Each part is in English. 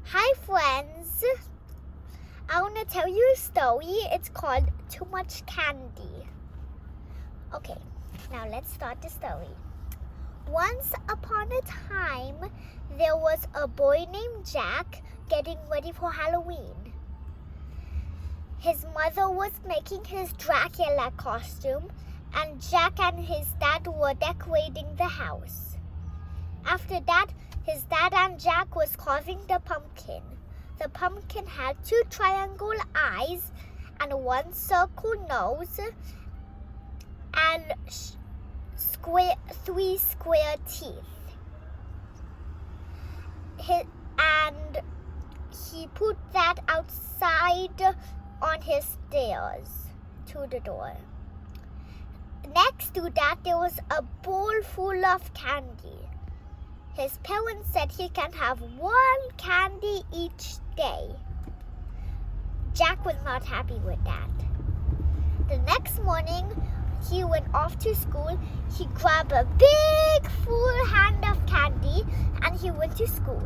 Hi friends, I want to tell you a story. It's called Too Much Candy. Okay, now let's start the story. Once upon a time, there was a boy named Jack getting ready for Halloween. His mother was making his Dracula costume, and Jack and his dad were decorating the house. After that, his dad and Jack was carving the pumpkin. The pumpkin had 2 triangle eyes and 1 circle nose and 3 square teeth. And he put that outside on his stairs to the door. Next to that, there was a bowl full of candy. His parents said he can have 1 candy each day. Jack was not happy with that. The next morning, he went off to school. He grabbed a big full hand of candy and he went to school.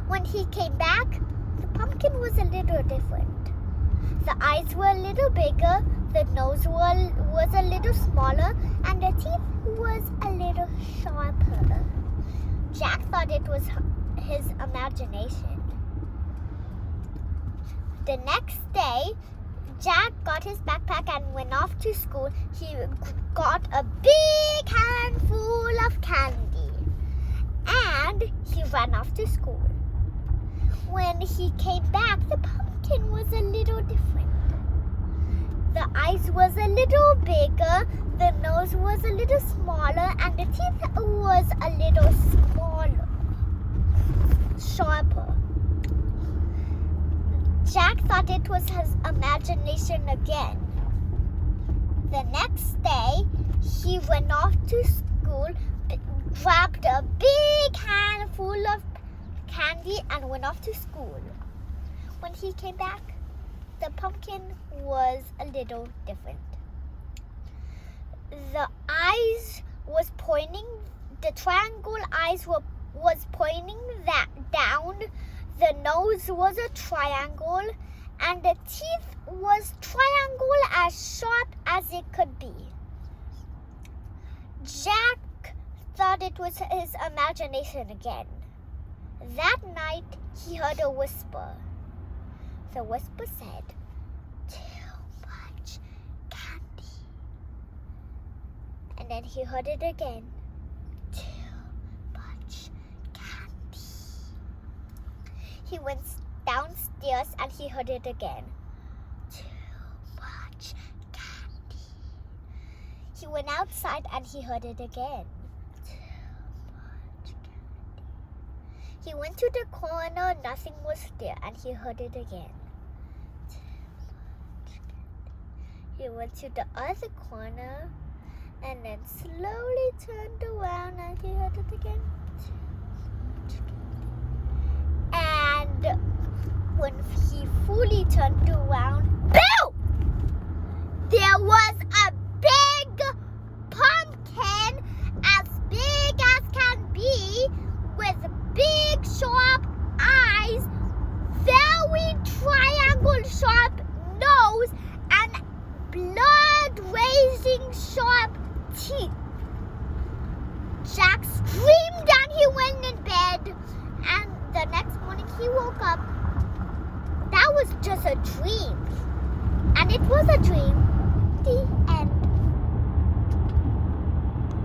When he came back, the pumpkin was a little different. The eyes were a little bigger, the nose was a little smaller, and the teeth was a little sharper. Jack thought it was his imagination. The next day, Jack got his backpack and went off to school. He got a big handful of candy and he ran off to school. When he came back, the pumpkin was a little different. The eyes was a little bigger, the nose was a little smaller, and the teeth was a little smaller, sharper. Jack thought it was his imagination again. The next day, he went off to school, grabbed a big handful of candy, and went off to school. When he came back, the pumpkin was a little different. The eyes was pointing, the triangle eyes was pointing down, the nose was a triangle, and the teeth was triangle as sharp as it could be. Jack thought it was his imagination again. That night, he heard a whisper. The whisper said, "Too much candy." And then he heard it again. "Too much candy." He went downstairs and he heard it again. "Too much candy." He went outside and he heard it again. "Too much candy." He went to the corner, nothing was there, and he heard it again. He went to the other corner and then slowly turned around and he heard it again. And when he fully turned around, boom! There was a big pumpkin as big as can be with big sharp eyes, very triangle sharp nose, and blood-raising sharp teeth. Jack screamed and he went in bed. And the next morning he woke up. That was just a dream. And it was a dream